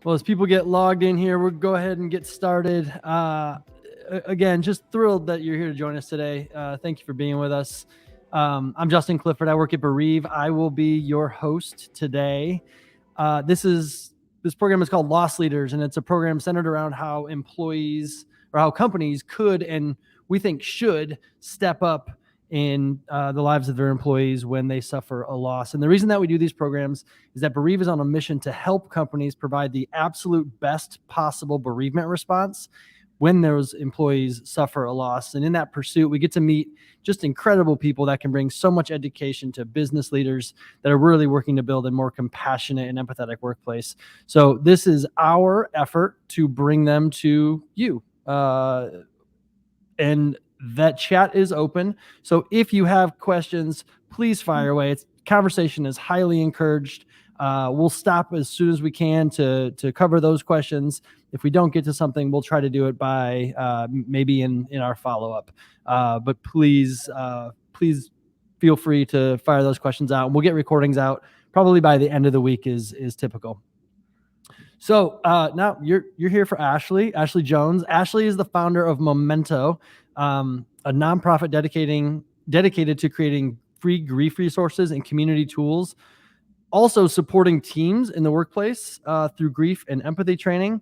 Well, as people get logged in here, we'll go ahead and get started. Again, just thrilled that you're here to join us today. Thank you for being with us. I'm Justin Clifford. I work at Bereave. I will be your host today. This program is called Loss Leaders, and it's a program centered around how employees or how companies could and we think should step up in the lives of their employees when they suffer a loss. And the reason that we do these programs is that Bereave is on a mission to help companies provide the absolute best possible bereavement response when those employees suffer a loss. And in that pursuit, we get to meet just incredible people that can bring so much education to business leaders that are really working to build a more compassionate and empathetic workplace. So this is our effort to bring them to you. And that chat is open. So if you have questions, please fire away. Conversation is highly encouraged. We'll stop as soon as we can to cover those questions. If we don't get to something, we'll try to do it by maybe in our follow-up. But please feel free to fire those questions out. And we'll get recordings out probably by the end of the week is typical. So now you're here for Ashley Jones. Ashley is the founder of Memento, a nonprofit dedicated to creating free grief resources and community tools, also supporting teams in the workplace through grief and empathy training,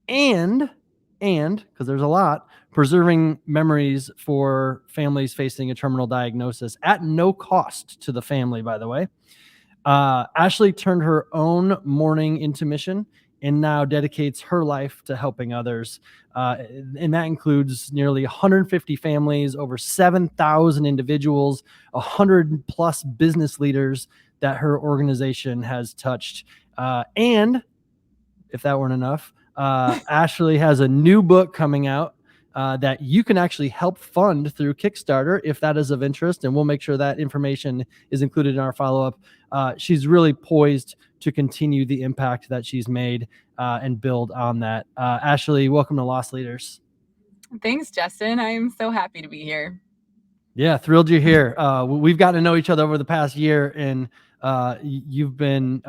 and because there's a lot, preserving memories for families facing a terminal diagnosis at no cost to the family, by the way. Ashley turned her own mourning into mission and now dedicates her life to helping others. And that includes nearly 150 families, over 7,000 individuals, 100 plus business leaders that her organization has touched. And if that weren't enough, Ashley has a new book coming out that you can actually help fund through Kickstarter if that is of interest. And we'll make sure that information is included in our follow-up. She's really poised to continue the impact that she's made and build on that. Ashley, welcome to Loss Leaders. Thanks, Justin. I'm so happy to be here. Yeah, thrilled you're here. We've gotten to know each other over the past year, and you've been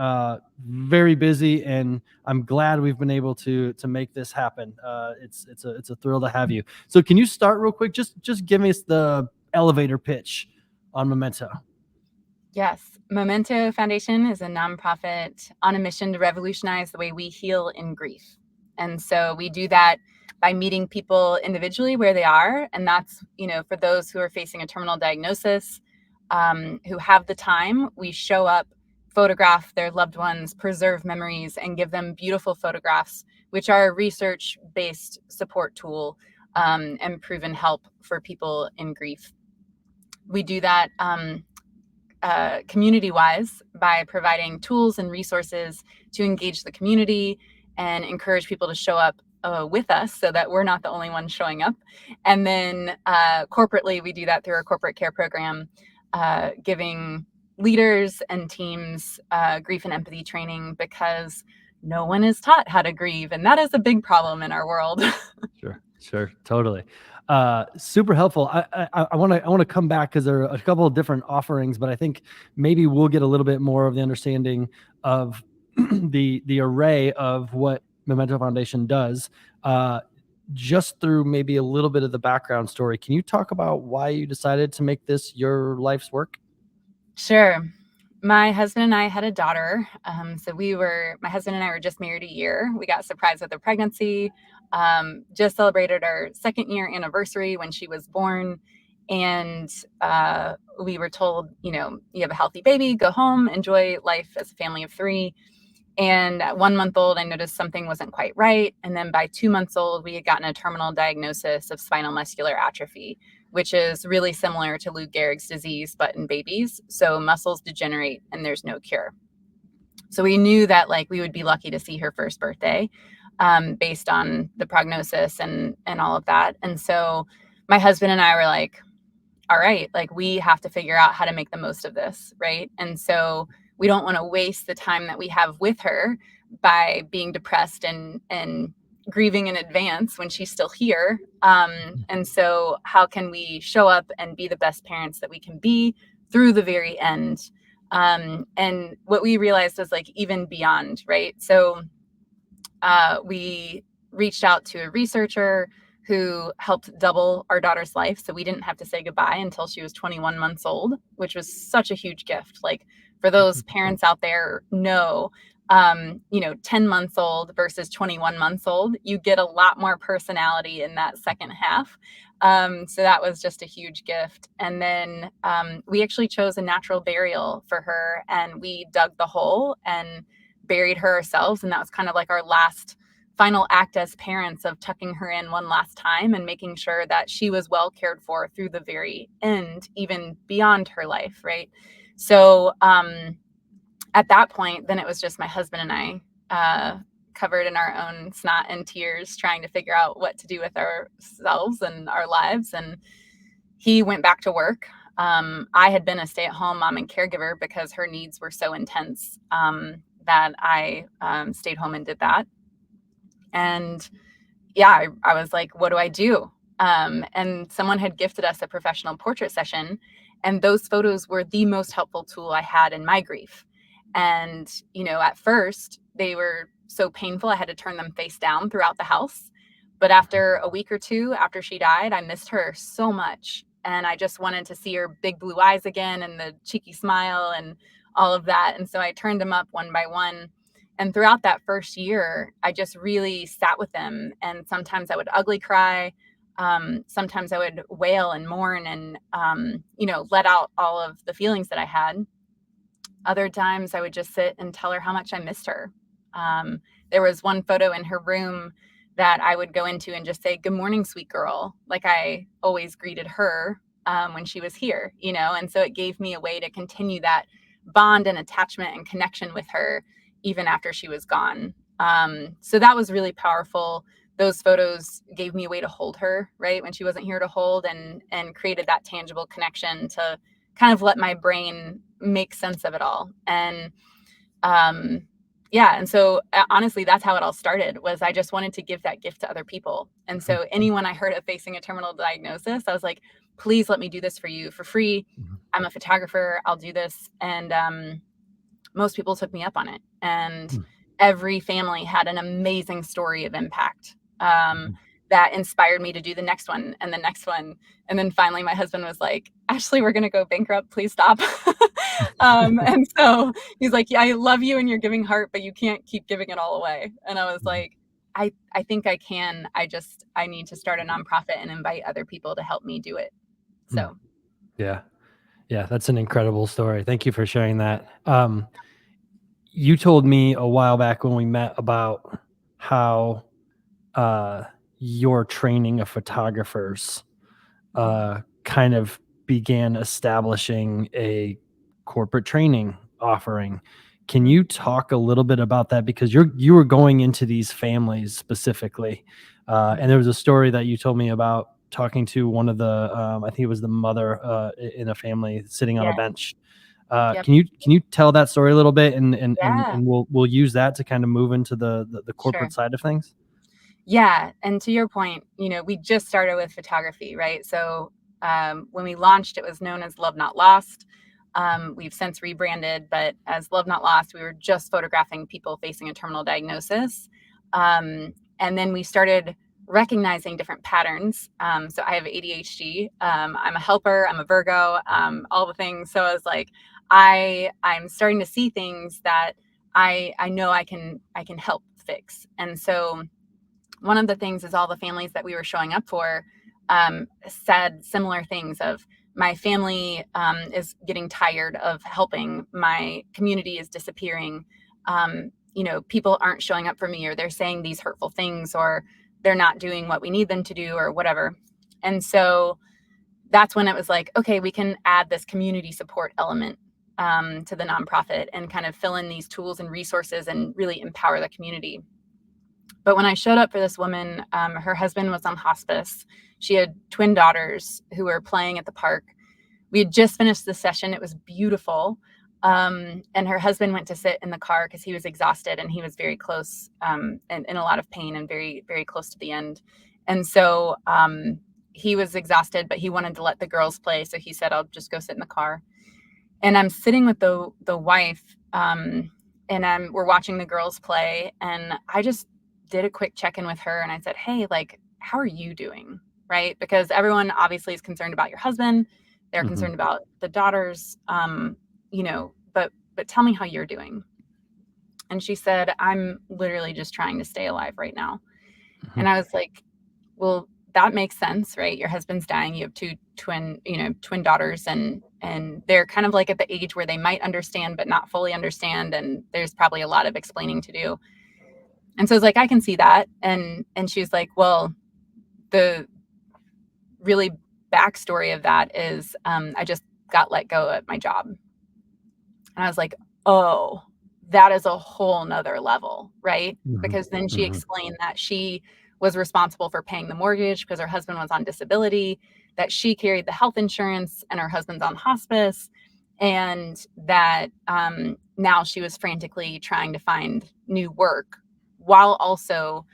very busy, and I'm glad we've been able to make this happen. It's a thrill to have you. So can you start real quick? Just give us the elevator pitch on Memento. Yes. Memento Foundation is a nonprofit on a mission to revolutionize the way we heal in grief. And so we do that by meeting people individually where they are. And that's, for those who are facing a terminal diagnosis, who have the time, we show up, photograph their loved ones, preserve memories, and give them beautiful photographs, which are a research-based support tool and proven help for people in grief. We do that community-wise by providing tools and resources to engage the community and encourage people to show up with us so that we're not the only ones showing up. And then corporately, we do that through our corporate care program, giving leaders and teams grief and empathy training because no one is taught how to grieve. And that is a big problem in our world. Sure. Totally. Super helpful. I want to come back because there are a couple of different offerings, but I think maybe we'll get a little bit more of the understanding of the array of what Memento Foundation does, just through maybe a little bit of the background story. Can you talk about why you decided to make this your life's work? Sure. My husband and I had a daughter. My husband and I were just married a year. We got surprised with a pregnancy, just celebrated our 2nd year anniversary when she was born. And we were told, you have a healthy baby, go home, enjoy life as a family of 3. And at 1 month old, I noticed something wasn't quite right. And then by 2 months old, we had gotten a terminal diagnosis of spinal muscular atrophy, which is really similar to Lou Gehrig's disease, but in babies. So muscles degenerate and there's no cure. So we knew that we would be lucky to see her first birthday based on the prognosis and all of that. And so my husband and I were like, all right, we have to figure out how to make the most of this, right? And so we don't want to waste the time that we have with her by being depressed and grieving in advance when she's still here. And so how can we show up and be the best parents that we can be through the very end? And what we realized was even beyond, right? So we reached out to a researcher who helped double our daughter's life. So we didn't have to say goodbye until she was 21 months old, which was such a huge gift. Like, for those parents out there, know, 10 months old versus 21 months old, you get a lot more personality in that second half. So that was just a huge gift. And then we actually chose a natural burial for her, and we dug the hole and buried her ourselves. And that was kind of like our last final act as parents, of tucking her in one last time and making sure that she was well cared for through the very end, even beyond her life, right? So at that point, then it was just my husband and I, covered in our own snot and tears, trying to figure out what to do with ourselves and our lives. And he went back to work. I had been a stay-at-home mom and caregiver because her needs were so intense, that I stayed home and did that. And yeah, I was like, what do I do? And someone had gifted us a professional portrait session, and those photos were the most helpful tool I had in my grief. And, at first they were so painful, I had to turn them face down throughout the house. But after a week or two after she died, I missed her so much. And I just wanted to see her big blue eyes again and the cheeky smile and all of that. And so I turned them up one by one. And throughout that first year, I just really sat with them. And sometimes I would ugly cry. Sometimes I would wail and mourn and, let out all of the feelings that I had. Other times I would just sit and tell her how much I missed her. There was one photo in her room that I would go into and just say, "Good morning, sweet girl," like I always greeted her when she was here, and so it gave me a way to continue that bond and attachment and connection with her even after she was gone. So that was really powerful. Those photos gave me a way to hold her, right, when she wasn't here to hold, and created that tangible connection to kind of let my brain make sense of it all. And yeah, and so honestly, that's how it all started. Was I just wanted to give that gift to other people. And so anyone I heard of facing a terminal diagnosis, I was like, please let me do this for you for free. I'm a photographer, I'll do this. And most people took me up on it, and every family had an amazing story of impact, that inspired me to do the next one and the next one. And then finally my husband was like, "Ashley, we're going to go bankrupt, please stop." And so he's like, "Yeah, I love you and your giving heart, but you can't keep giving it all away." And I was like, I think I can. I need to start a nonprofit and invite other people to help me do it. So Yeah. Yeah, that's an incredible story. Thank you for sharing that. You told me a while back when we met about how your training of photographers kind of began establishing a corporate training offering. Can you talk a little bit about that? Because you were going into these families specifically, and there was a story that you told me about talking to one of the, I think it was the mother in a family sitting on a yeah, bench. yep, Can you tell that story a little bit, yeah, and we'll use that to kind of move into the sure. corporate side of things? Yeah, and to your point, we just started with photography, right? So when we launched, it was known as Love Not Lost. We've since rebranded, but as Love Not Lost, we were just photographing people facing a terminal diagnosis. And then we started recognizing different patterns. So I have ADHD. I'm a helper. I'm a Virgo. All the things. So I was like, I'm starting to see things that I know I can help fix. And so one of the things is all the families that we were showing up for said similar things of, my family is getting tired of helping, my community is disappearing, people aren't showing up for me, or they're saying these hurtful things, or they're not doing what we need them to do, or whatever. And so that's when it was like, okay, we can add this community support element to the nonprofit and kind of fill in these tools and resources and really empower the community. But when I showed up for this woman, her husband was on hospice. She had twin daughters who were playing at the park. We had just finished the session. It was beautiful. And her husband went to sit in the car because he was exhausted, and he was very close, and in a lot of pain, and very, very close to the end. And so he was exhausted, but he wanted to let the girls play. So he said, "I'll just go sit in the car." And I'm sitting with the wife, and we're watching the girls play, and I just did a quick check-in with her and I said, hey, like, how are you doing? Right? Because everyone obviously is concerned about your husband. They're Mm-hmm. concerned about the daughters, but tell me how you're doing. And she said, I'm literally just trying to stay alive right now. Mm-hmm. And I was like, well, that makes sense, right? Your husband's dying. You have two twin daughters, and they're kind of like at the age where they might understand, but not fully understand. And there's probably a lot of explaining to do. And so I was like, I can see that. And she was like, well, the really backstory of that is I just got let go at my job. And I was like, oh, that is a whole nother level, right? Mm-hmm. Because then she Mm-hmm. explained that she was responsible for paying the mortgage because her husband was on disability, that she carried the health insurance and her husband's on hospice, and that now she was frantically trying to find new work while also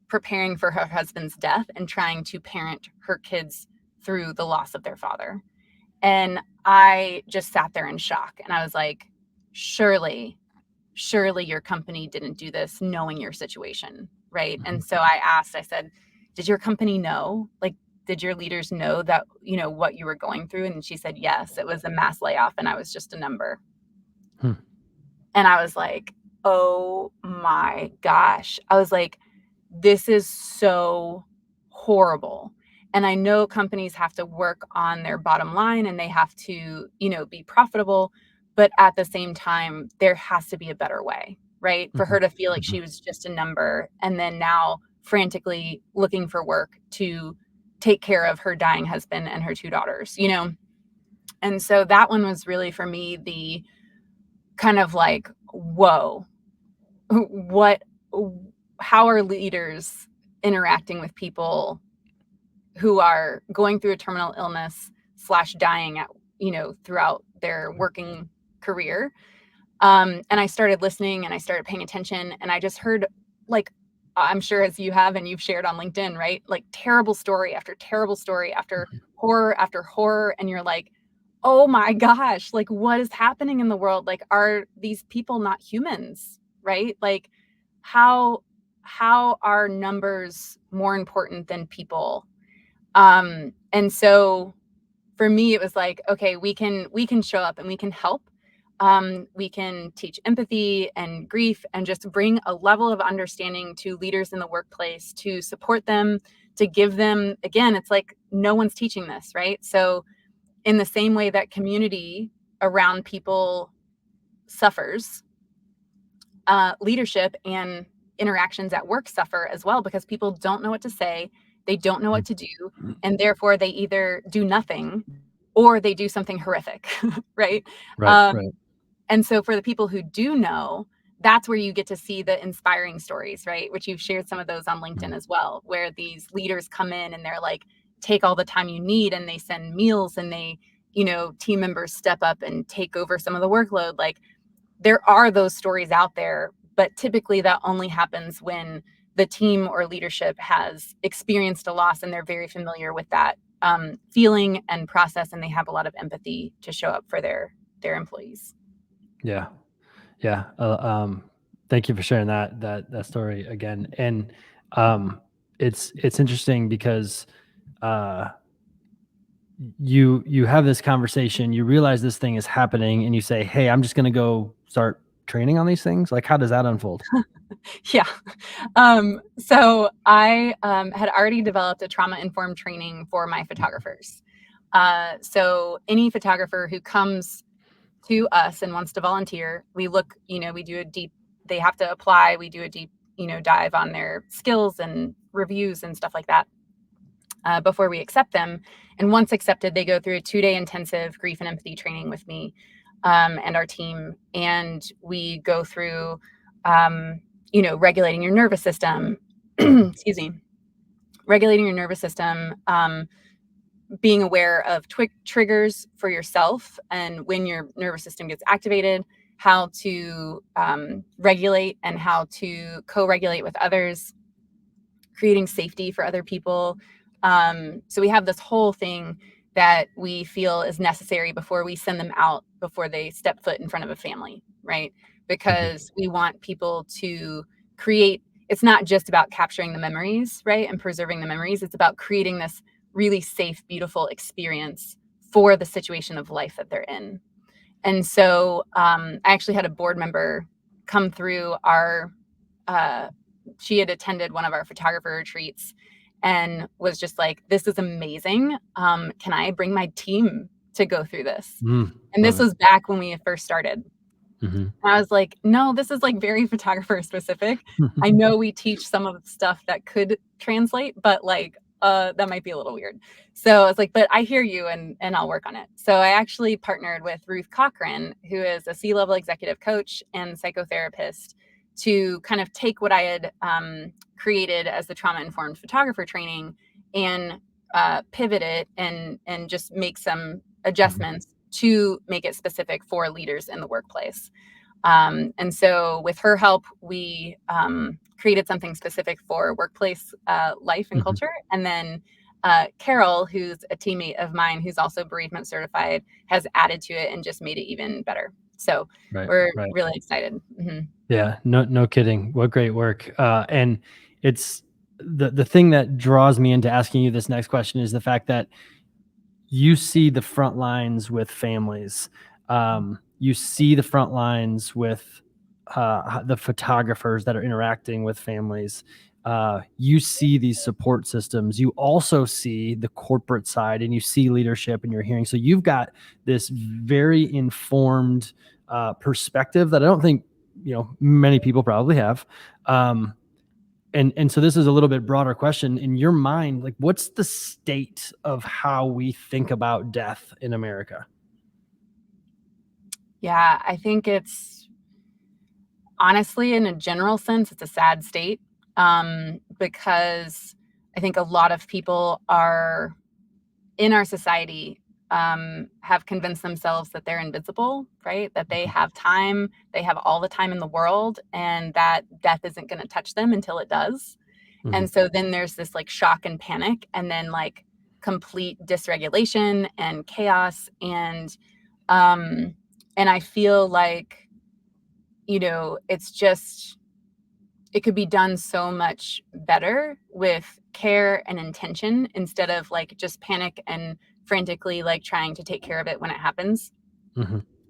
preparing for her husband's death and trying to parent her kids through the loss of their father. And I just sat there in shock. And I was like, surely your company didn't do this knowing your situation, right? Mm-hmm. And so I said, did your company know? Like, did your leaders know that, what you were going through? And she said, yes, it was a mass layoff and I was just a number. Hmm. And I was like, oh my gosh. I was like, this is so horrible. And I know companies have to work on their bottom line and they have to, be profitable. But at the same time, there has to be a better way, right? For Mm-hmm. her to feel like Mm-hmm. she was just a number and then now frantically looking for work to take care of her dying husband and her two daughters. And so that one was really for me the kind of like, whoa, what, how are leaders interacting with people who are going through a terminal illness / dying at, throughout their working career. And I started listening and I started paying attention and I just heard, like, I'm sure as you have and you've shared on LinkedIn, right? Like terrible story after terrible story after horror after horror. And you're like, oh my gosh, like what is happening in the world? Like, are these people not humans? Right? Like how are numbers more important than people? And so for me, it was like, okay, we can show up and we can help. We can teach empathy and grief and just bring a level of understanding to leaders in the workplace to support them, to give them, again, it's like no one's teaching this, right? So in the same way that community around people suffers, leadership and interactions at work suffer as well because people don't know what to say, they don't know what to do, and therefore they either do nothing or they do something horrific, right? Right. Right. And so for the people who do know, that's where you get to see the inspiring stories, right? Which you've shared some of those on LinkedIn as well, where these leaders come in and they're like, take all the time you need and they send meals and they, team members step up and take over some of the workload. Like there are those stories out there, but typically that only happens when the team or leadership has experienced a loss and they're very familiar with that feeling and process, and they have a lot of empathy to show up for their employees. Yeah. Yeah. Thank you for sharing that story again. And it's interesting because you have this conversation, you realize this thing is happening, and you say, "Hey, I'm just going to go start training on these things." Like, how does that unfold? Yeah. So I had already developed a trauma-informed training for my photographers. So any photographer who comes to us and wants to volunteer, we look, we do a deep, they have to apply, we do a deep, dive on their skills and reviews and stuff like that before we accept them. And once accepted, they go through a 2-day intensive grief and empathy training with me and our team. And we go through, regulating your nervous system, excuse me, regulating your nervous system, being aware of triggers for yourself and when your nervous system gets activated, how to regulate and how to co-regulate with others, creating safety for other people. So we have this whole thing that we feel is necessary before we send them out, before they step foot in front of a family, right? Because we want people to create, it's not just about capturing the memories, right, and preserving the memories. It's about creating this really safe, beautiful experience for the situation of life that they're in. And so I actually had a board member come through our, she had attended one of our photographer retreats and was just like, this is amazing. Can I bring my team to go through this? And this was back when we first started. And I was like, no, this is like very photographer specific. I know we teach some of the stuff that could translate, but like that might be a little weird. So I was like, but I hear you and I'll work on it. So I actually partnered with Ruth Cochran, who is a C-level executive coach and psychotherapist, to kind of take what I had created as the trauma-informed photographer training and pivot it and just make some adjustments to make it specific for leaders in the workplace. And so with her help, we created something specific for workplace life and culture. And then Carol, who's a teammate of mine, who's also bereavement certified, has added to it and just made it even better. So we're really excited. Yeah, no kidding. What great work. And it's the thing that draws me into asking you this next question is the fact that you see the front lines with families. You see the front lines with the photographers that are interacting with families. You see these support systems. You also see the corporate side, and you see leadership, and you're hearing. So you've got this very informed perspective that I don't think many people probably have. And so this is a little bit broader question in your mind, like what's the state of how we think about death in America? Yeah, I think it's honestly, in a general sense, it's a sad state because I think a lot of people are in our society have convinced themselves that they're invincible, right? That they have time, they have all the time in the world, and that death isn't going to touch them until it does. And so then there's this like shock and panic, and then like complete dysregulation and chaos. And I feel like, it's just, it could be done so much better with care and intention instead of like just panic and frantically like trying to take care of it when it happens.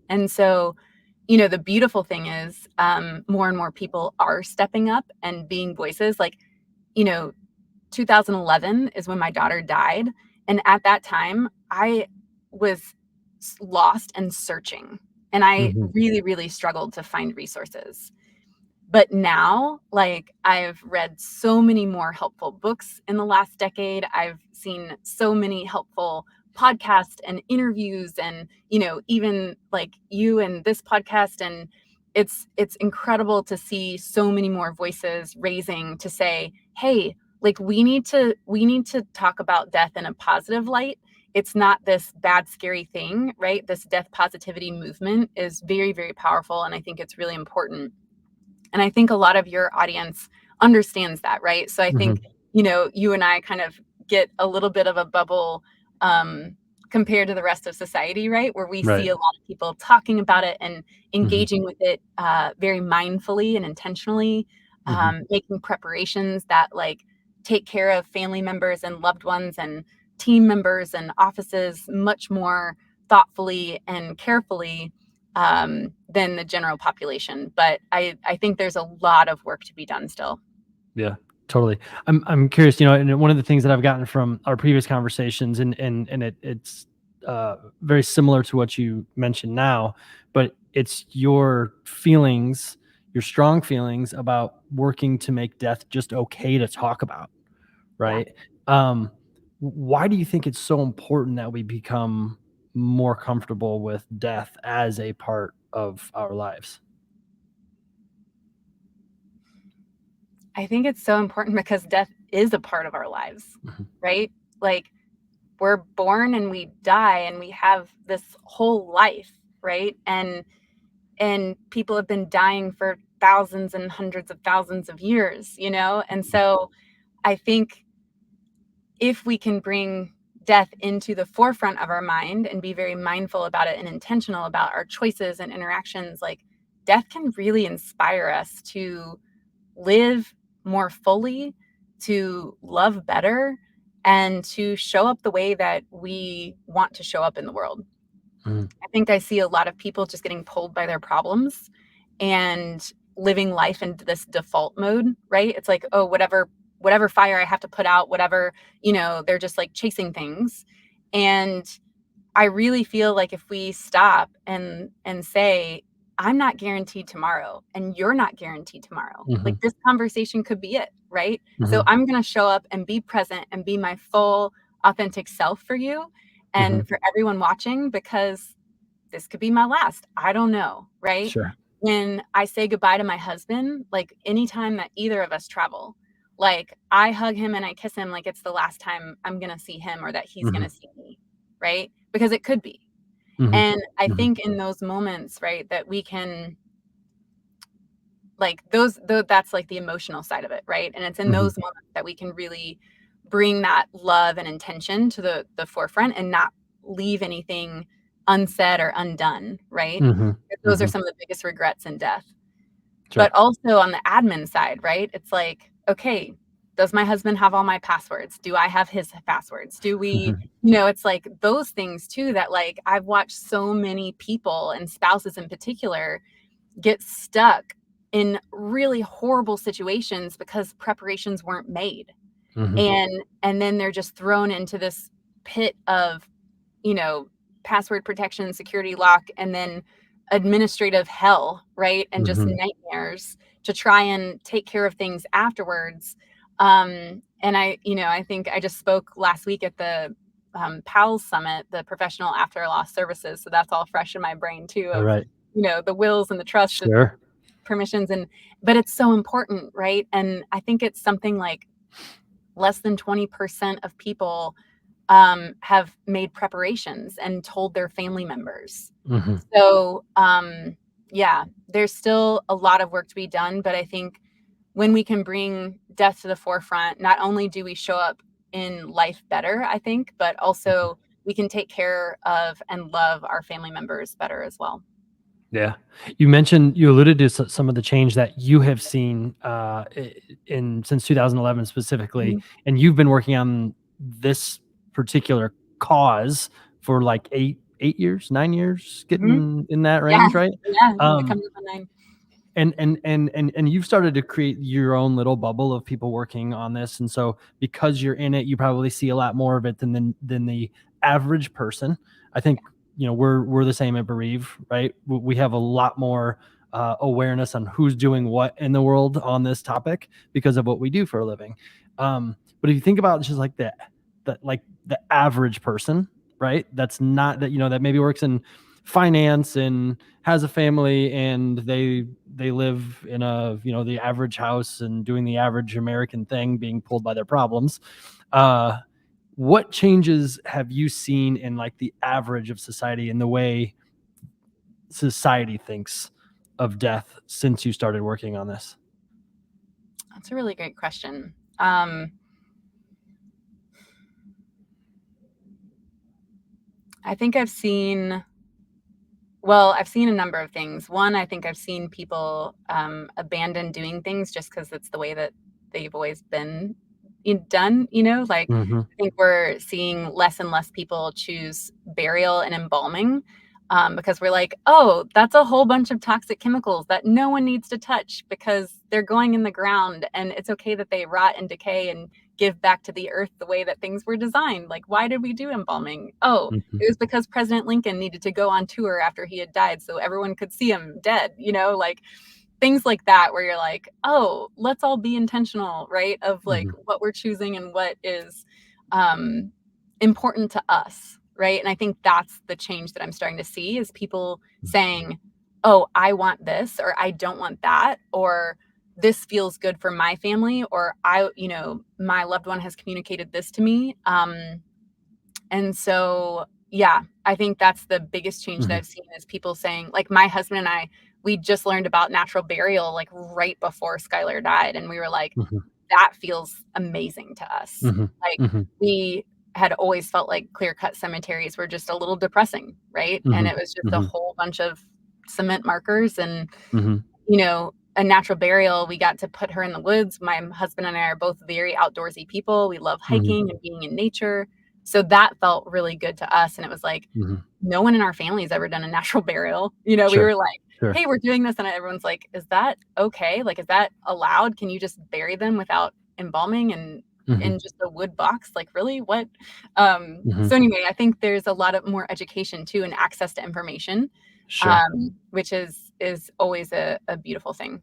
And so, the beautiful thing is more and more people are stepping up and being voices. Like, 2011 is when my daughter died. And at that time, I was lost and searching. And I really, really struggled to find resources. But now, like, I've read so many more helpful books in the last decade. I've seen so many helpful podcasts and interviews and, even like you and this podcast. And it's incredible to see so many more voices raising to say, hey, like we need to talk about death in a positive light. It's not this bad, scary thing, right? This death positivity movement is very, very powerful. And I think it's really important. And I think a lot of your audience understands that, right? So I think, you and I kind of get a little bit of a bubble compared to the rest of society, right? Where we see a lot of people talking about it and engaging with it very mindfully and intentionally, making preparations that like take care of family members and loved ones and team members and offices much more thoughtfully and carefully than the general population. But I think there's a lot of work to be done still. Yeah, totally. I'm curious, and one of the things that I've gotten from our previous conversations and it's very similar to what you mentioned now, but it's your feelings, your strong feelings about working to make death just okay to talk about, right? Yeah. Why do you think it's so important that we become more comfortable with death as a part of our lives? I think it's so important because death is a part of our lives, right? Like we're born and we die and we have this whole life, right? And people have been dying for thousands and hundreds of thousands of years, And so I think if we can bring death into the forefront of our mind and be very mindful about it and intentional about our choices and interactions, like death can really inspire us to live more fully, to love better, and to show up the way that we want to show up in the world. Mhm. I think I see a lot of people just getting pulled by their problems and living life into this default mode, right? It's like, oh, whatever fire I have to put out, whatever, they're just like chasing things. And I really feel like if we stop and say, I'm not guaranteed tomorrow and you're not guaranteed tomorrow. Like, Mhm. this conversation could be it, right? So Mhm. I'm going to show up and be present and be my full authentic self for you Mhm. and for everyone watching, because this could be my last. I don't know, right? Sure. When I say goodbye to my husband, like anytime that either of us travel, like I hug him and I kiss him like it's the last time I'm going to see him or that he's going Mhm. to see me, right? Because it could be. Mhm. And I Mhm. think in those moments, right, that we can, like, that's like the emotional side of it, right? And it's in Mhm. those moments that we can really bring that love and intention to the forefront and not leave anything unsaid or undone, right? Mhm. Those are Mhm. some of the biggest regrets in death. But Sure. also on the admin side, right? It's like, okay, does my husband have all my passwords? Do I have his passwords? Do we, Mhm. it's like those things too that, like, I've watched so many people and spouses in particular get stuck in really horrible situations because preparations weren't made. Mhm. And then they're just thrown into this pit of, you know, password protection, security lock, and then administrative hell, right? And just Mhm. nightmares to try and take care of things afterwards. And I think I just spoke last week at the PALS Summit, the Professional After Loss Services. So that's all fresh in my brain too, All of, right. the wills and the trust, the Sure. permissions, but it's so important, right? And I think it's something like less than 20% of people have made preparations and told their family members. Mhm. So, yeah, there's still a lot of work to be done. But I think when we can bring death to the forefront, not only do we show up in life better, I think, but Mhm. also we can take care of and love our family members better as well. Yeah. You alluded to some of the change that you have seen in since 2011 specifically, Mhm. and you've been working on this particular cause for like 8 years, 9 years, Mhm. getting in that Yeah. range, right? Yeah. Um, Coming up on 9. and you've started to create your own little bubble of people working on this, and so because you're in it, you probably see a lot more of it than the average person. I think we're the same at Bereave, right? We have a lot more awareness on who's doing what in the world on this topic because of what we do for a living. But if you think about just like the average person, right? That's not that that maybe works in finance and has a family and they live in the average house and doing the average American thing, being pulled by their problems. uh what changes have you seen in like the average of society and the way society thinks of death since you started working on this? That's a really great question. I think I've seen a number of things. One, I think I've seen people abandon doing things just because it's the way that they've always been done. Like, Hmm. I think we're seeing less and less people choose burial and embalming because we're like, oh, that's a whole bunch of toxic chemicals that no one needs to touch because they're going in the ground, and it's okay that they rot and decay and give back to the earth the way that things were designed. Like, why did we do embalming? Oh, Hmm. it was because President Lincoln needed to go on tour after he had died so everyone could see him dead, like things like that, where you're like, oh, let's all be intentional, right? Of like Hmm. what we're choosing and what is um, important to us, right? And I think that's the change that I'm starting to see is people saying, oh, I want this, or I don't want that, or this feels good for my family, or my loved one has communicated this to me. And so, yeah, I think that's the biggest change that Hmm. I've seen is people saying, like, my husband and I, we just learned about natural burial like right before Skylar died. And we were like, Hmm. that feels amazing to us. Hmm. Like, Hmm. we had always felt like clear cut cemeteries were just a little depressing, right? And Hmm. it was just a Hmm. whole bunch of cement markers and, Hmm. you know, a natural burial, we got to put her in the woods. My husband and I are both very outdoorsy people. We love Mhm. hiking and being in nature. So that felt really good to us. And it was like, Mhm. no one in our family has ever done a natural burial. We Sure. were like, Sure. hey, we're doing this. And everyone's like, is that okay? Like, is that allowed? Can you just bury them without embalming and Mhm. in just a wood box? Like, really? What? Mhm. So anyway, I think there's a lot of more education too and access to information, Sure. which is always a beautiful thing.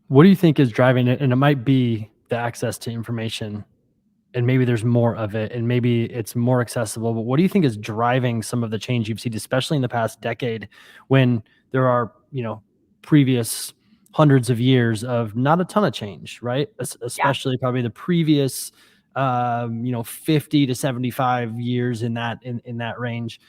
What do you think is driving it? And it might be the access to information, and maybe there's more of it, and maybe it's more accessible. But what do you think is driving some of the change you've seen, especially in the past decade, when there are, previous hundreds of years of not a ton of change, right? Yeah. Especially probably the previous, 50 to 75 years in that range.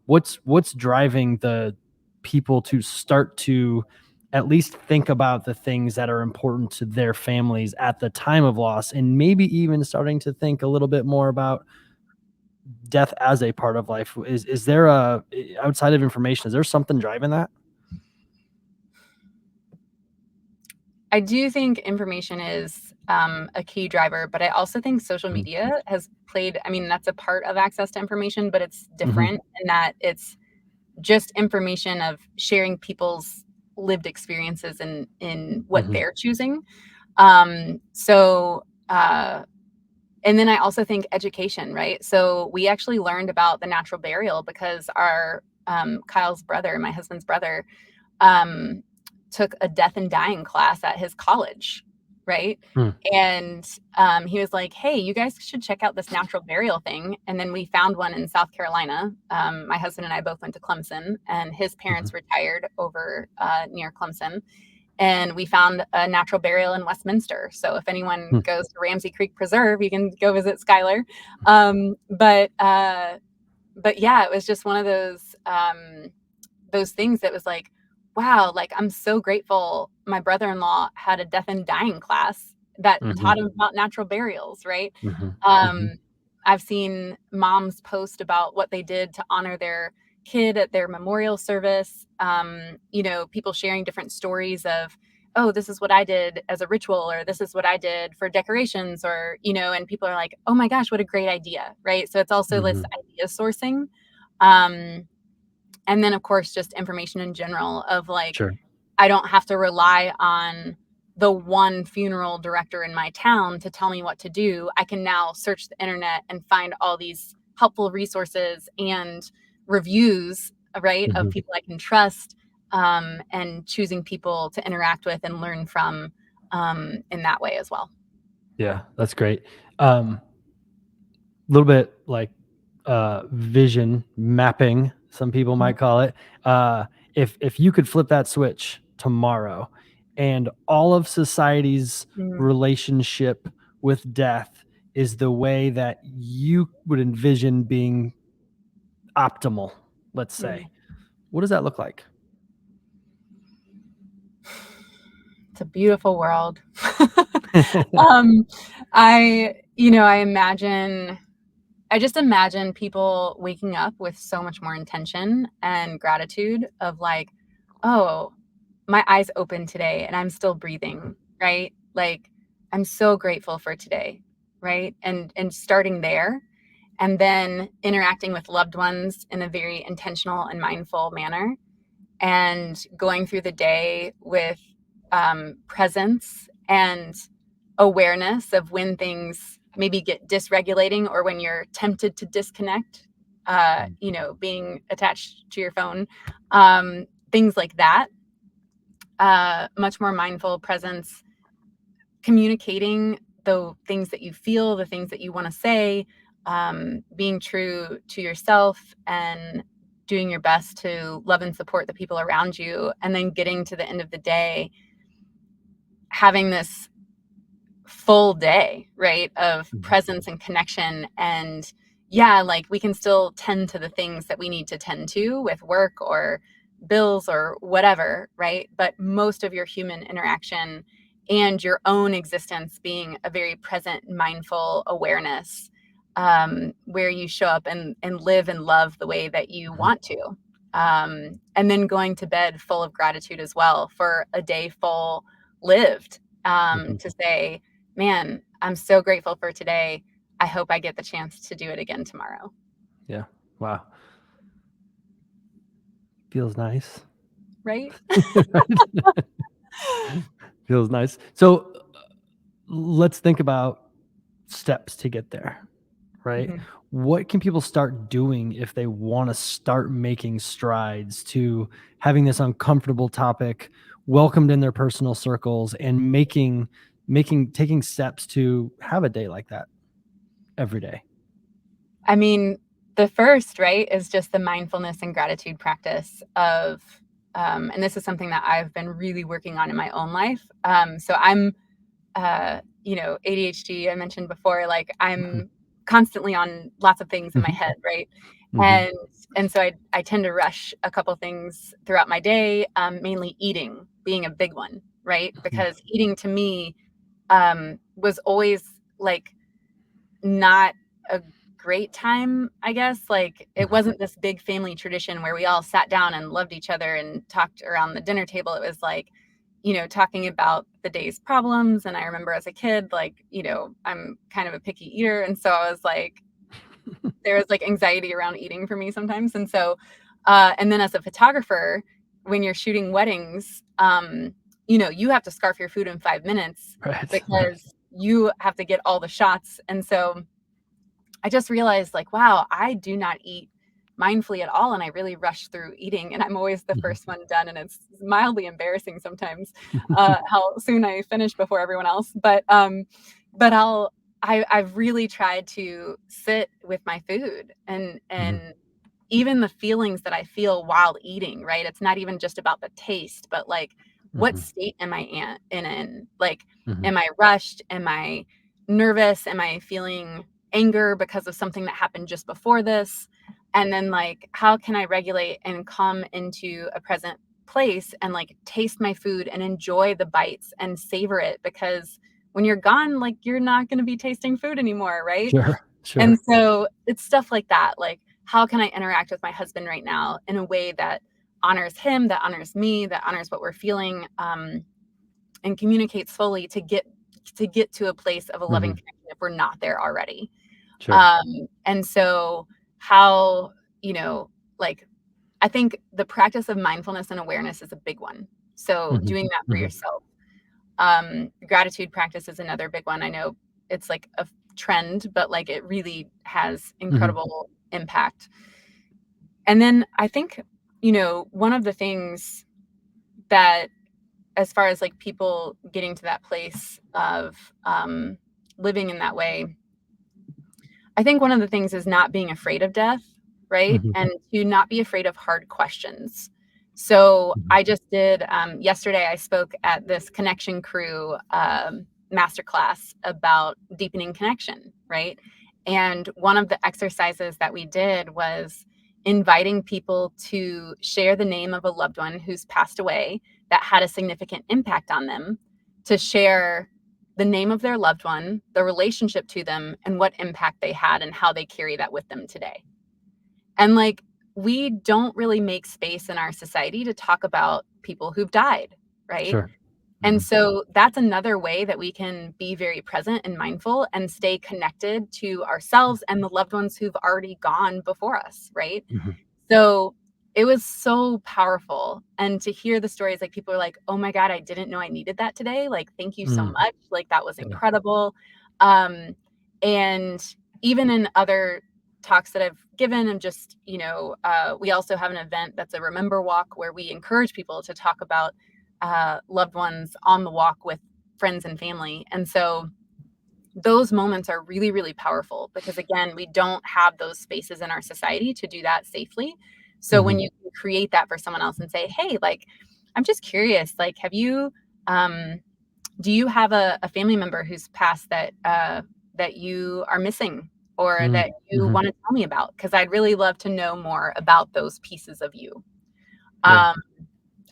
What's driving the people to start to at least think about the things that are important to their families at the time of loss, and maybe even starting to think a little bit more about death as a part of life? Is there outside of information, is there something driving that? I do think information is a key driver, but I also think social Mm. media has played, I mean, that's a part of access to information, but it's Mhm. different in that it's just information of sharing people's lived experiences in what Mhm. they're choosing. So and then I also think education, right? So we actually learned about the natural burial because our Kyle's brother, my husband's brother, um, took a death and dying class at his college, right? Mm. And he was like, "Hey, you guys should check out this natural burial thing." And then we found one in South Carolina. My husband and I both went to Clemson, and his Mhm. parents retired over near Clemson. And we found a natural burial in Westminster. So if anyone Mm. goes to Ramsey Creek Preserve, you can go visit Skylar. But yeah, it was just one of those things that was like, wow, like I'm so grateful my brother-in-law had a death and dying class that Mhm. taught him about natural burials, right? Mhm. Mhm. Um, I've seen moms post about what they did to honor their kid at their memorial service. People sharing different stories of, oh, this is what I did as a ritual, or this is what I did for decorations, and people are like, oh my gosh, what a great idea, right? So it's also this Mhm. idea sourcing. Um, and then, of course, just information in general of like, Sure. I don't have to rely on the one funeral director in my town to tell me what to do. I can now search the internet and find all these helpful resources and reviews, right, of Mhm. people I can trust, and choosing people to interact with and learn from in that way as well. Yeah, that's great. Little bit like vision mapping, some people Mhm. might call it. If you could flip that switch tomorrow, and all of society's Mm, relationship with death is the way that you would envision being optimal, let's say, mm. what does that look like? It's a beautiful world. um, I just imagine people waking up with so much more intention and gratitude of like, oh, my eyes open today and I'm still breathing, right? Like I'm so grateful for today, right? And starting there and then interacting with loved ones in a very intentional and mindful manner and going through the day with presence and awareness of when things maybe get dysregulating or when you're tempted to disconnect, being attached to your phone, things like that. Much more mindful presence, communicating the things that you feel, the things that you want to say, being true to yourself and doing your best to love and support the people around you. And then getting to the end of the day, having this full day, right, of Mhm. presence and connection. And yeah, like we can still tend to the things that we need to tend to with work or bills or whatever, right? But most of your human interaction and your own existence being a very present, mindful awareness, where you show up and live and love the way that you Mhm. want to. And then going to bed full of gratitude as well for a day full lived, to say, man, I'm so grateful for today. I hope I get the chance to do it again tomorrow. Yeah. Wow. Feels nice. Right? Feels nice. So let's think about steps to get there, right? Mhm. What can people start doing if they want to start making strides to having this uncomfortable topic welcomed in their personal circles and taking steps to have a day like that every day? I mean, the first, right, is just the mindfulness and gratitude practice of, and this is something that I've been really working on in my own life. So I'm, ADHD, I mentioned before, like Mhm. I'm constantly on lots of things in my head, right? Mhm. And so I tend to rush a couple things throughout my day, mainly eating being a big one, right? Mhm. Because eating to me was always like not a great time, I guess. Like it Mhm. wasn't this big family tradition where we all sat down and loved each other and talked around the dinner table. It was like, talking about the day's problems. And I remember as a kid, like, I'm kind of a picky eater. And so I was like, there was like anxiety around eating for me sometimes. And so, and then as a photographer, when you're shooting weddings, you have to scarf your food in 5 minutes Right. Right. because you have to get all the shots. And so I just realized like, wow, I do not eat mindfully at all. And I really rush through eating and I'm always the Mhm. first one done. And it's mildly embarrassing sometimes, how soon I finish before everyone else. But I've really tried to sit with my food Mhm. and even the feelings that I feel while eating, right? It's not even just about the taste, but like, what Mhm. state am I in? Like, Mhm. am I rushed? Am I nervous? Am I feeling anger because of something that happened just before this? And then, like, how can I regulate and come into a present place and like taste my food and enjoy the bites and savor it? Because when you're gone, like, you're not going to be tasting food anymore, right? Sure. And Sure. so it's stuff like that. Like, how can I interact with my husband right now in a way that honors him, that honors me, that honors what we're feeling, and communicates fully to get to a place of a loving Mhm. connection if we're not there already. Sure. And so how, like, I think the practice of mindfulness and awareness is a big one. So Mhm. doing that for Mhm. yourself. Gratitude practice is another big one. I know it's like a trend, but like it really has Mhm. incredible impact. And then I think, one of the things that, as far as like people getting to that place of living in that way, I think one of the things is not being afraid of death, right? Mhm. And to not be afraid of hard questions. So Mhm. I just did, yesterday, I spoke at this Connection Crew masterclass about deepening connection, right? And one of the exercises that we did was inviting people to share the name of a loved one who's passed away that had a significant impact on them, to share the name of their loved one, the relationship to them, and what impact they had and how they carry that with them today. And like, we don't really make space in our society to talk about people who've died, right? Sure. And Mhm. so that's another way that we can be very present and mindful and stay connected to ourselves and the loved ones who've already gone before us, right? Mhm. So it was so powerful. And to hear the stories, like people are like, oh my God, I didn't know I needed that today. Like, thank you so Mm. much. Like, that was Yeah. incredible. Um, and even in other talks that I've given, and just, we also have an event that's a Remember Walk where we encourage people to talk about loved ones on the walk with friends and family. And so those moments are really, really powerful because, again, we don't have those spaces in our society to do that safely. So when Mhm. you can create that for someone else and say, hey, like, I'm just curious, like, um, do you have a family member who's passed that you are missing or Mm. that you Mhm. want to tell me about? Because I'd really love to know more about those pieces of you. Yeah. Um,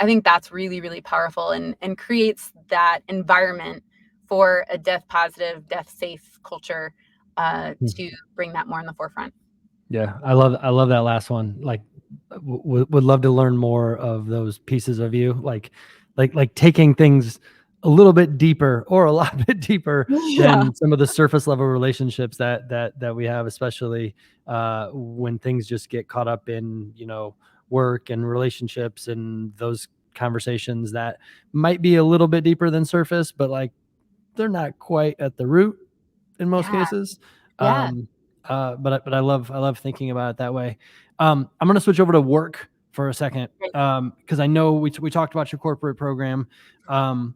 I think that's really, really powerful and creates that environment for a death positive, death safe culture, Mm. to bring that more in the forefront. Yeah. I love that last one. Like would love to learn more of those pieces of you, like taking things a little bit deeper or a lot bit deeper Yeah. than some of the surface level relationships that we have, especially when things just get caught up in, work and relationships and those conversations that might be a little bit deeper than surface, but like they're not quite at the root in most Yeah. cases. Yeah. Um, but I love thinking about it that way. I'm going to switch over to work for a second, Great. because I know we talked about your corporate program. Um,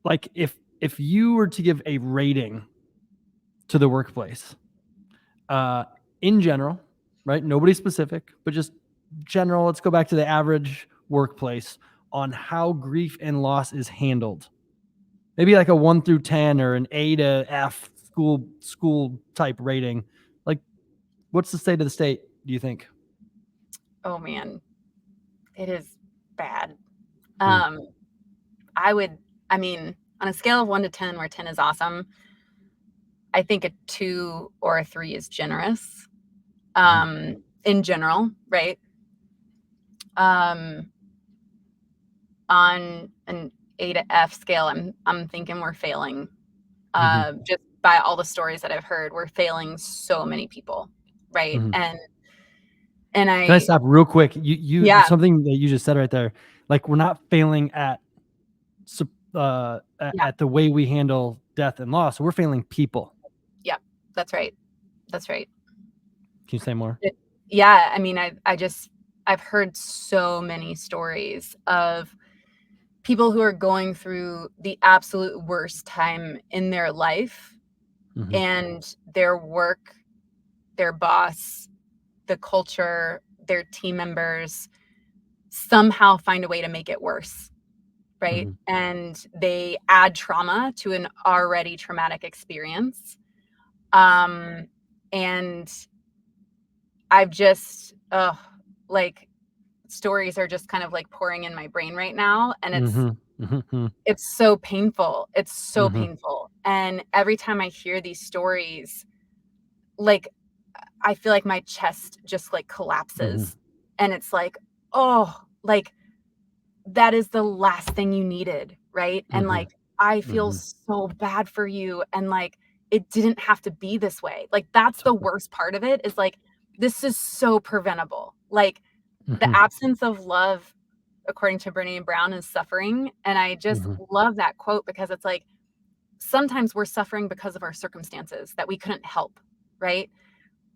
like if you were to give a rating to the workplace, uh, in general, right? Nobody specific, but just general. Let's go back to the average workplace on how grief and loss is handled. Maybe like a 1 through 10 or an A to F school type rating. Like, what's the state of the state, do you think? Oh man, it is bad. Hmm. Um, I would, I mean, on a scale of 1 to 10, where 10 is awesome, I think a 2 or a 3 is generous. Hmm. In general, right? Um, on an A to F scale, I'm thinking we're failing. Hmm. Just by all the stories that I've heard, we're failing so many people, right? Hmm. And Can I I, stop real quick? You yeah, something that you just said right there. Like, we're not failing yeah, at the way we handle death and loss. We're failing people. yeah. That's right. That's right. Can you say more? It, yeah, I mean, I've heard so many stories of people who are going through the absolute worst time in their life, Hmm. and their work, their boss, the culture, their team members somehow find a way to make it worse, right? Hmm. And they add trauma to an already traumatic experience. Um, and I've just, like, stories are just kind of like pouring in my brain right now, and Hmm. Hmm. it's so painful. It's so Hmm. painful. And every time I hear these stories, like, I feel like my chest just like Hmm. collapses, and it's like, oh, like, that is the last thing you needed, right? And Hmm. like, I feel Hmm. so bad for you, and like, it didn't have to be this way. Like, that's the worst part of it, is like, this is so preventable. Like, the Hmm. absence of love, according to Brené Brown, is suffering. And I just Hmm. love that quote, because it's like, sometimes we're suffering because of our circumstances that we couldn't help, right?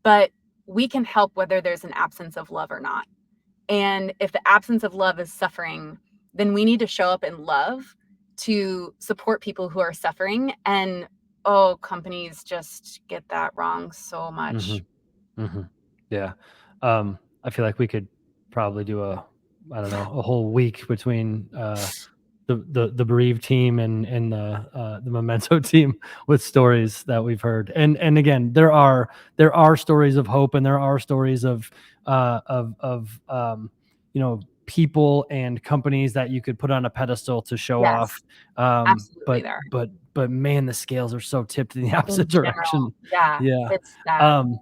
But we can help whether there's an absence of love or not. And if the absence of love is suffering, then we need to show up in love to support people who are suffering. And oh, companies just get that wrong so Hmm. much. Hmm. Yeah. I feel like we could probably do I don't know, a whole week between the bereaved team and the Memento team with stories that we've heard. And again, there are stories of hope, and there are stories of people and companies that you could put on a pedestal to show off. Yes, absolutely But there. man, the scales are so tipped in the In opposite general, direction. yeah, Yeah. it's sad. Um,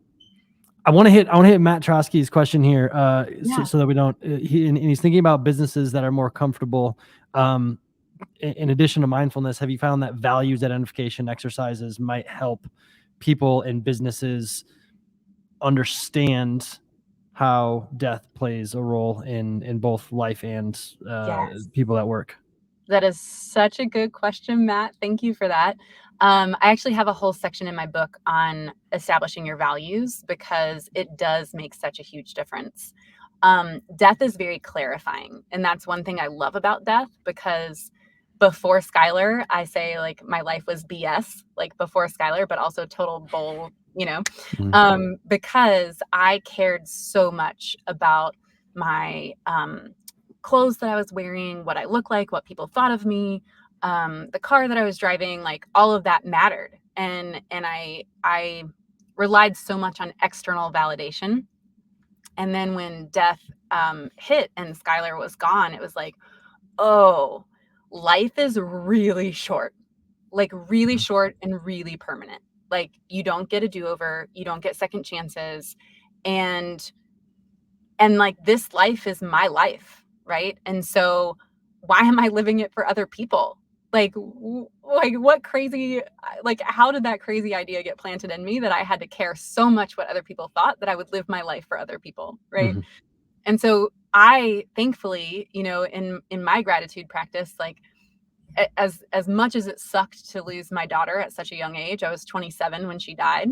I want to hit Matt Trotsky's question here, so, Yeah. so that we don't. And he's thinking about businesses that are more comfortable. Um, in addition to mindfulness, have you found that values identification exercises might help people and businesses understand how death plays a role in both life and Yes. people at work? That is such a good question, Matt. Thank you for that. I actually have a whole section in my book on establishing your values, because it does make such a huge difference. Death is very clarifying. And that's one thing I love about death, because before Skylar, I say like my life was BS, like before Skylar, but also total bull, Mhm. because I cared so much about my clothes that I was wearing, what I looked like, what people thought of me, the car that I was driving, like all of that mattered. And I relied so much on external validation. And then when death hit and Skylar was gone, it was like, oh, life is really short, like really Mhm. short and really permanent. Like, you don't get a do-over, you don't get second chances. And And like, this life is my life, right? And so why am I living it for other people? Like, what crazy, like, how did that crazy idea get planted in me that I had to care so much what other people thought that I would live my life for other people, right? Mm-hmm. And so I, thankfully, you know, in my gratitude practice, like, as much as it sucked to lose my daughter at such a young age, I was 27 when she died.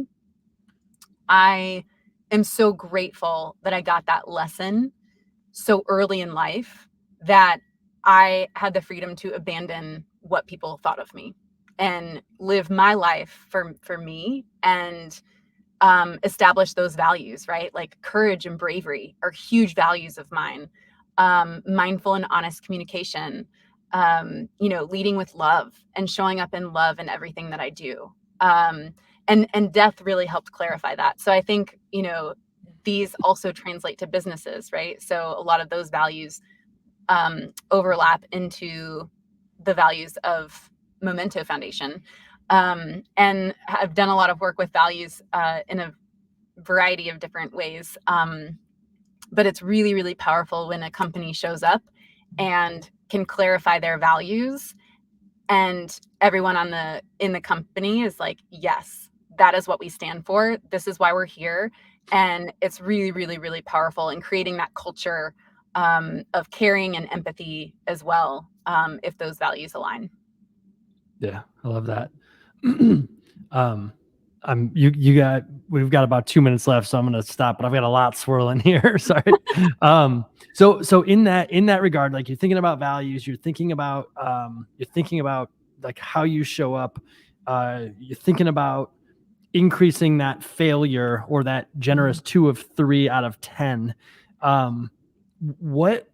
I am so grateful that I got that lesson so early in life, that I had the freedom to abandon what people thought of me and live my life for me, and establish those values, right? Like, courage and bravery are huge values of mine. Mindful and honest communication, you know, leading with love and showing up in love in everything that I do. And death really helped clarify that. So I think, you know, these also translate to businesses, right? So a lot of those values overlap into the values of Memento Foundation. And I've done a lot of work with values in a variety of different ways. But it's really, really powerful when a company shows up and can clarify their values, and everyone in the company is like, yes, that is what we stand for. This is why we're here. And it's really, really, really powerful in creating that culture of caring and empathy as well, if those values align. Yeah, I love that. um, we've got about 2 minutes left, so I'm going to stop, but I've got a lot swirling here. Sorry. So in that regard, like, you're thinking about values, you're thinking about like how you show up, you're thinking about increasing that failure, or that generous 2 of 3 out of 10. What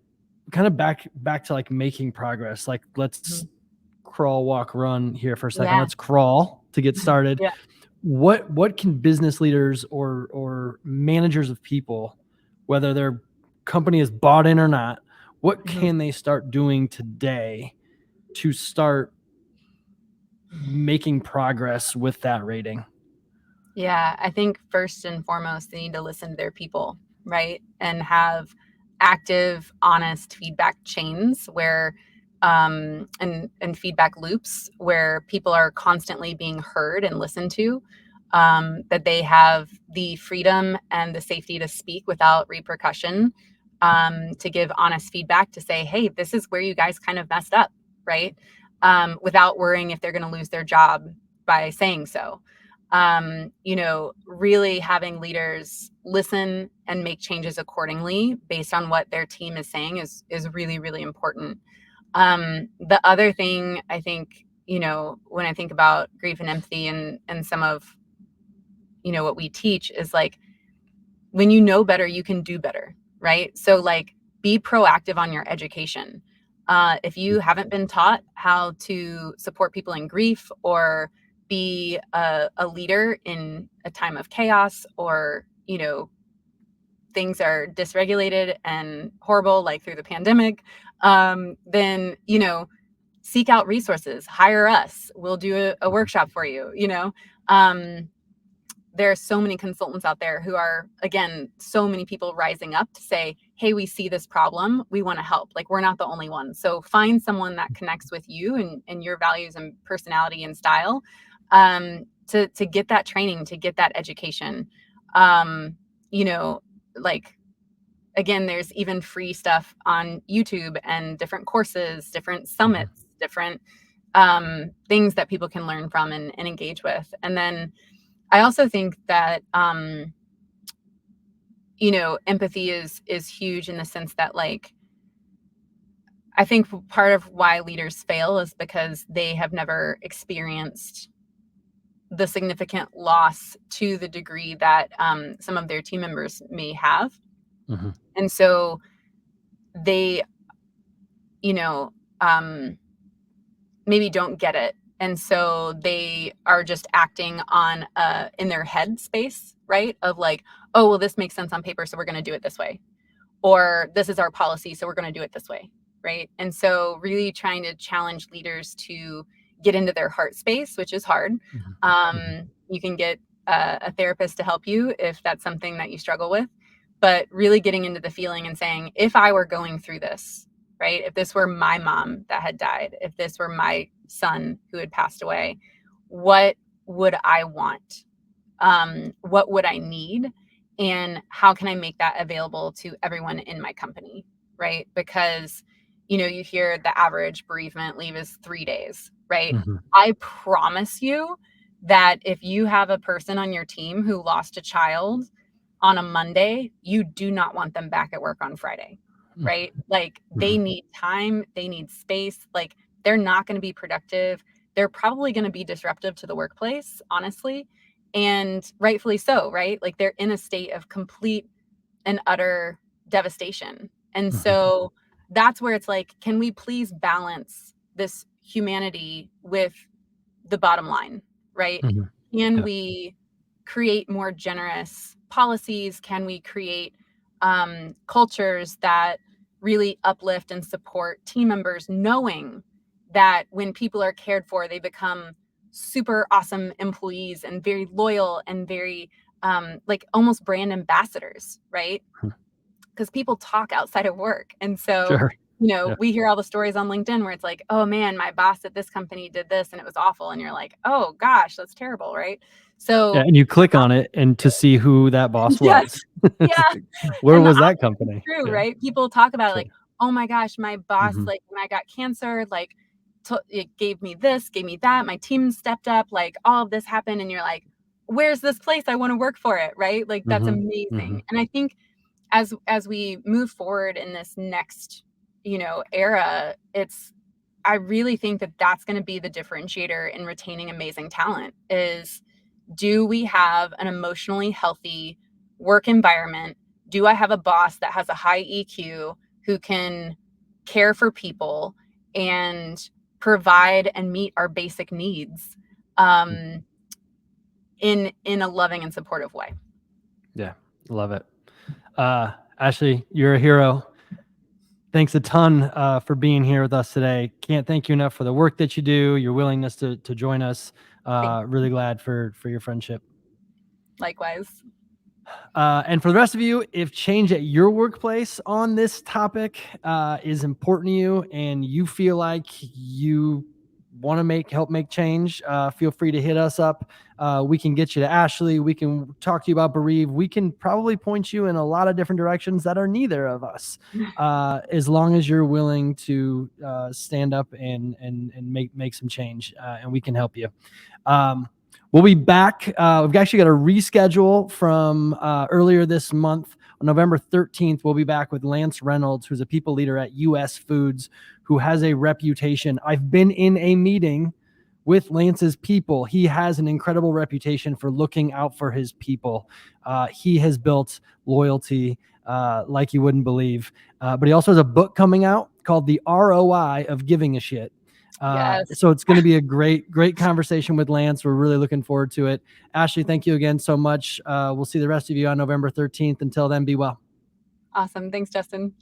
kind of back to like making progress? Like, let's crawl, walk, run here for a second. Yeah. Let's crawl to get started. Yeah. What can business leaders or managers of people, whether their company is bought in or not, what can they start doing today to start making progress with that rating? Yeah, I think first and foremost, they need to listen to their people, right? And have active, honest feedback chains where and feedback loops where people are constantly being heard and listened to, that they have the freedom and the safety to speak without repercussion, to give honest feedback, to say, hey, this is where you guys kind of messed up, right? Without worrying if they're going to lose their job by saying so. You know, really having leaders listen and make changes accordingly based on what their team is saying is really, really important. The other thing I think, you know, when I think about grief and empathy and some of, you know, what we teach is like, when you know better, you can do better, right? So like, be proactive on your education. If you haven't been taught how to support people in grief, or be a leader in a time of chaos, or, you know, things are dysregulated and horrible, like through the pandemic, then, you know, seek out resources, hire us, we'll do a workshop for you, you know. There are so many consultants out there who are, again, so many people rising up to say, hey, we see this problem, we want to help. Like, we're not the only ones. So find someone that connects with you and your values and personality and style, to get that training, to get that education. You know, like, again, there's even free stuff on YouTube and different courses, different summits, different things that people can learn from and engage with. And then I also think that, you know, empathy is huge in the sense that, like, I think part of why leaders fail is because they have never experienced the significant loss to the degree that some of their team members may have. And so they, you know, maybe don't get it. And so they are just acting on in their head space, right? Of like, oh, well, this makes sense on paper, so we're going to do it this way. Or this is our policy, so we're going to do it this way, right? And so really trying to challenge leaders to get into their heart space, which is hard. You can get a therapist to help you if that's something that you struggle with. but really getting into the feeling and saying, if I were going through this, right? If this were my mom that had died, if this were my son who had passed away, what would I want? What would I need? And how can I make that available to everyone in my company, right? Because, you know, you hear the average bereavement leave is 3 days, right? Mhm. I promise you that if you have a person on your team who lost a child on a Monday, you do not want them back at work on Friday, right? Like they need time, they need space, like they're not going to be productive. They're probably going to be disruptive to the workplace, honestly, and rightfully so, right? Like they're in a state of complete and utter devastation. And so that's where it's like, can we please balance this humanity with the bottom line, right? Mhm. Can Yeah. we create more generous policies? Can we create cultures that really uplift and support team members, knowing that when people are cared for, they become super awesome employees and very loyal and very like almost brand ambassadors, right? Because people talk outside of work. And so, Sure. you know, Yeah. we hear all the stories on LinkedIn where it's like, oh man, my boss at this company did this and it was awful. And you're like, oh gosh, that's terrible, right? Yeah, So, and you click on it and to see who that boss yes, was. yeah. It's like, where And the was that opposite is company? true, Yeah, right? People talk about it sure. like, oh my gosh, my boss, Mhm. like when I got cancer, like it gave me this, gave me that. My team stepped up, like all of this happened. And you're like, where's this place? I want to work for it, right? Like that's Mhm. Mhm. amazing. And I think as we move forward in this next, you know, era, I really think that that's going to be the differentiator in retaining amazing talent is, do we have an emotionally healthy work environment? Do I have a boss that has a high EQ who can care for people and provide and meet our basic needs in a loving and supportive way? Yeah, love it. Ashley, you're a hero. Thanks a ton for being here with us today. Can't thank you enough for the work that you do, your willingness to join us. Really glad for your friendship. Likewise. And for the rest of you, if change at your workplace on this topic is important to you and you feel like you want to help make change, feel free to hit us up. We can get you to Ashley. We can talk to you about Bereave. We can probably point you in a lot of different directions that are neither of us, as long as you're willing to stand up and make some change, and we can help you. We'll be back. We've actually got a reschedule from earlier this month. On November 13th, we'll be back with Lance Reynolds, who's a people leader at US Foods, who has a reputation. I've been in a meeting with Lance's people. He has an incredible reputation for looking out for his people. He has built loyalty like you wouldn't believe. But he also has a book coming out called The ROI of Giving a Shit. Yes. So it's going to be a great conversation with Lance. We're really looking forward to it. Ashley, thank you again so much. We'll see the rest of you on November 13th. Until then, be well. Awesome. Thanks, Justin.